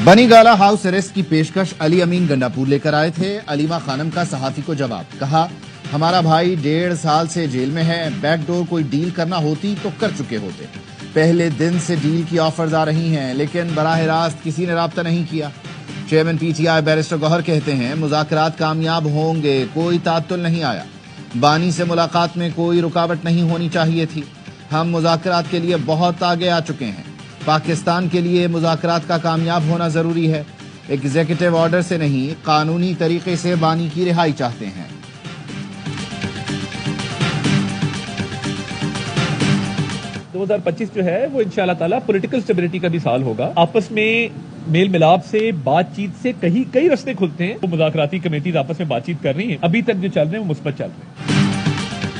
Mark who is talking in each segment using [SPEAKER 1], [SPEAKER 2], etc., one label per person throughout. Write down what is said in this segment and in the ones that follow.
[SPEAKER 1] बनी गाला house arrest की पेशकश अली अमीन गंडापुर लेकर आए थे। अलीमा खानम का सहाफी को जवाब, कहा हमारा भाई 1.5 साल से जेल में है, बैकडोर कोई डील करना होती तो कर चुके होते। पहले दिन से डील की ऑफर्स आ रही हैं, लेकिन बराह रास्त किसी ने राब्ता नहीं किया। चेयरमैन पीटीआई बैरिस्टर गौहर कहते हैं मुज़ाकरात कामयाब होंगे, कोई तात्तुल नहीं आया। बानी से मुलाकात में कोई रुकावट नहीं होनी चाहिए थी। हम मुज़ाकरात के लिए बहुत आगे आ चुके हैं। पाकिस्तान के लिए मुज़ाकरात का कामयाब होना जरूरी है। एग्जीक्यूटिव ऑर्डर से नहीं, कानूनी तरीके से बानी की रिहाई चाहते हैं।
[SPEAKER 2] दो 2025 जो है वो इंशाअल्लाह ताला पॉलिटिकल स्टेबिलिटी का भी साल होगा। आपस में मेल मिलाप से, बातचीत से कई रास्ते खुलते हैं। वो मुज़ाकराती कमेटीज आपस में बातचीत कर रही हैं। अभी तक जो चल रहे हैं वो मुस्बत चल रहे हैं।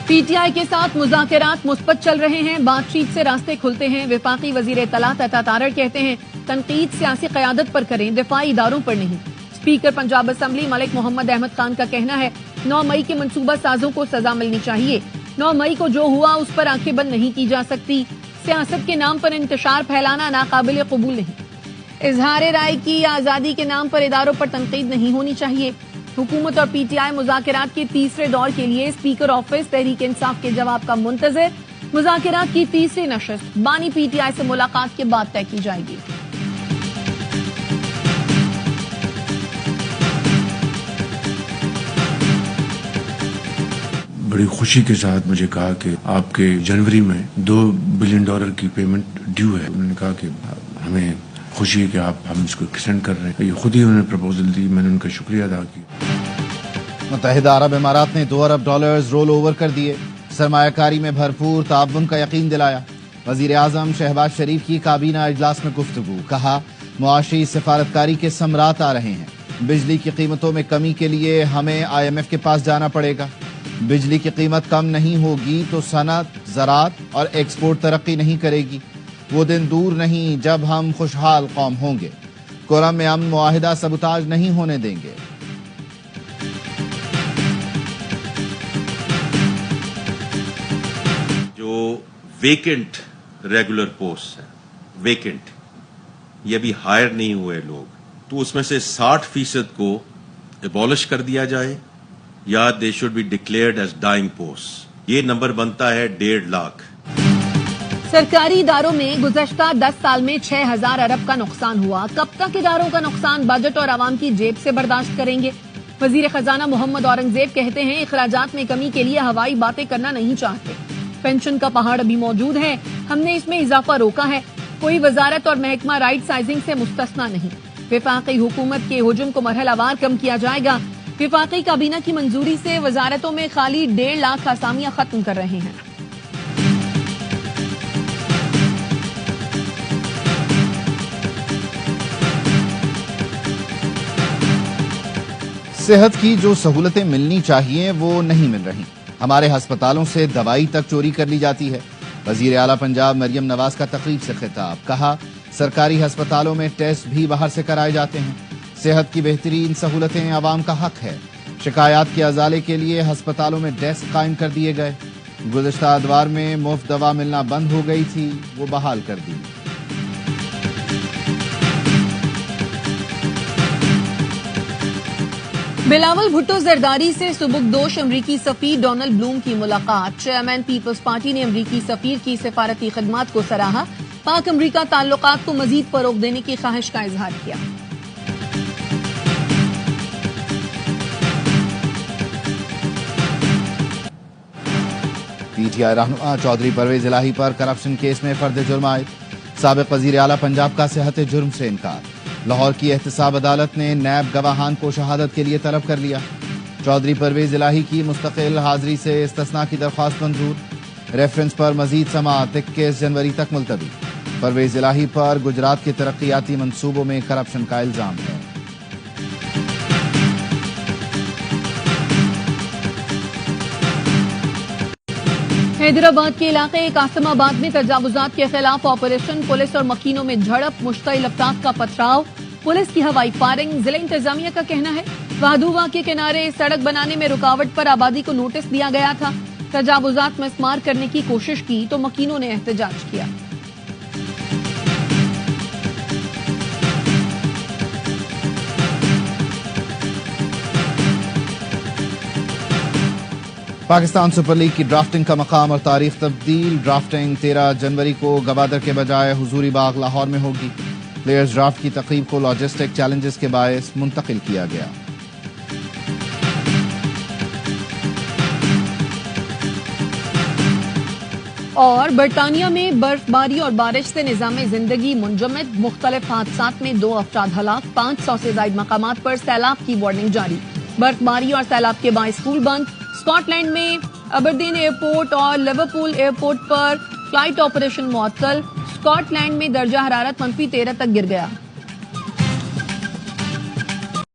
[SPEAKER 3] पीटीआई के साथ मुज़ाकरात मुस्बत चल रहे हैं, बातचीत से रास्ते खुलते हैं। वफाकी वजीर इत्तलात अता तारड़ कहते हैं तनकीद सियासी क़यादत पर करें, दिफाई इदारों पर नहीं। स्पीकर पंजाब असम्बली मलिक मोहम्मद अहमद खान का कहना है 9 मई के मंसूबा साजों को सजा मिलनी चाहिए। 9 मई को जो हुआ उस पर आंखें बंद नहीं की जा सकती। सियासत के नाम पर इंतशार फैलाना नाकाबिल कबूल नहीं। इजहार राय की आज़ादी के नाम पर इदारों पर तनकीद नहीं होनी चाहिए। हुकूमत और पीटीआई मुज़ाकरात के तीसरे दौर के लिए स्पीकर ऑफिस तहरीक इंसाफ के जवाब का मुंतज़िर। मुज़ाकरात की तीसरी नशस्त बानी पीटीआई से मुलाकात के बाद तय की जाएगी।
[SPEAKER 4] बड़ी खुशी के साथ मुझे कहा कि आपके जनवरी में $2 बिलियन की पेमेंट ड्यू है। उन्होंने कहा कि हमें खुशी है कि हम इसको एक्सटेंड कर रहे हैं। ये खुद ही उन्होंने प्रपोजल दी, मैंने उनका शुक्रिया अदा किया।
[SPEAKER 1] मुत्तहिदा अरब इमारात ने $2 अरब रोल ओवर कर दिए। सरमायाकारी में भरपूर ताउन का यकीन दिलाया। वजीर आजम शहबाज शरीफ की काबीना इजलास में गुफ्तगू, कहा मुआशी सिफारतकारी के समरात आ रहे हैं। बिजली की कीमतों में कमी के लिए हमें IMF के पास जाना पड़ेगा। बिजली की कीमत कम नहीं होगी तो सनत, ज़राअत और एक्सपोर्ट तरक्की नहीं करेगी। वो दिन दूर नहीं जब हम खुशहाल कौम होंगे। कोरम में अमन मुआहिदा सबुताज नहीं होने देंगे।
[SPEAKER 5] जो वेकेंट रेगुलर पोस्ट है, वेकेंट, ये भी हायर नहीं हुए लोग, तो उसमें से 60% को एबॉलिश कर दिया जाए या they should be declared as dying post. ये नंबर बनता है 1.5 लाख।
[SPEAKER 3] सरकारी इदारों में गुज़श्ता 10 साल में 6,000 अरब का नुकसान हुआ। कब तक इदारों का नुकसान बजट और आवाम की जेब से बर्दाश्त करेंगे? वजीर खजाना मोहम्मद औरंगजेब कहते हैं इखराजात में कमी के लिए हवाई बातें करना नहीं चाहते। पेंशन का पहाड़ अभी मौजूद है, हमने इसमें इजाफा रोका है। कोई वजारत और महकमा राइट साइजिंग से मुस्तस्ना नहीं। वफाकी हुकूमत के हुजूम को मरहलावार कम किया जाएगा। वफाकी काबीना की मंजूरी से वजारतों में खाली 1.5 लाख असामियां खत्म कर रहे हैं।
[SPEAKER 1] सेहत की जो सहूलतें मिलनी चाहिए वो नहीं मिल रही। हमारे अस्पतालों से दवाई तक चोरी कर ली जाती है। वजीर आला पंजाब मरियम नवाज का तकरीब से खिताब, कहा सरकारी अस्पतालों में टेस्ट भी बाहर से कराए जाते हैं। सेहत की बेहतरीन सहूलतें आवाम का हक है। शिकायत के अजाले के लिए अस्पतालों में डेस्क कायम कर दिए गए। गुज़श्ता अदवार में मुफ्त दवा मिलना बंद हो गई थी, वो बहाल कर दी।
[SPEAKER 3] बिलावल भुट्टो जरदारी से सुबुकदोश अमरीकी सफीर डोनाल्ड ब्लूम की मुलाकात। चेयरमैन पीपल्स पार्टी ने अमरीकी सफीर की सिफारती खिदमात को सराहा। पाक अमरीका ताल्लुकात को मजीद फरोग देने की ख्वाहिश का इजहार किया।
[SPEAKER 1] पीटीआई रहनुमा चौधरी परवेज इलाही पर करप्शन केस में फर्द जुर्म आयद। साबिक वजीर आला पंजाब का सेहत जुर्म से इनकार। लाहौर की एहतसाब अदालत ने नैब गवाहान को शहादत के लिए तलब कर लिया। चौधरी परवेज इलाही की मुस्तकिल हाजिरी से इस्तिस्ना की दरख्वास्त मंजूर। रेफरेंस पर मजीद समाअत 21 जनवरी तक मुलतवी। परवेज इलाही पर गुजरात के तरक्याती मंसूबों में करप्शन का इल्जाम है।
[SPEAKER 3] हैदराबाद के इलाके कासिमाबाद में तजावुजात के खिलाफ ऑपरेशन। पुलिस और मकीनों में झड़प, मुश्तइल अफराद का पथराव, पुलिस की हवाई फायरिंग। जिला इंतजामिया का कहना है वहदुवा के किनारे सड़क बनाने में रुकावट पर आबादी को नोटिस दिया गया था। तजावुजात में इस्मार करने की कोशिश की तो मकीनों ने एहतजाज किया।
[SPEAKER 1] پاکستان سپر لیگ کی ڈرافٹنگ کا مقام اور تاریخ تبدیل. ڈرافٹنگ 13 جنوری کو گوادر کے بجائے حضوری باغ لاہور میں ہوگی. پلیئرز ڈرافٹ کی تقریب کو لاجسٹک چیلنجز کے باعث منتقل کیا گیا.
[SPEAKER 3] اور برطانیہ میں برف باری اور بارش سے نظام زندگی منجمد. مختلف حادثات میں 2 افراد ہلاک. 500 سے زائد مقامات پر سیلاب کی وارننگ جاری. برف باری اور سیلاب کے باعث اسکول بند. اسکاٹ لینڈ میں ابردین ایئرپورٹ اور لیورپول ایئرپورٹ پر فلائٹ آپریشن معطل. اسکاٹ لینڈ میں درجہ حرارت -13 تک گر گیا.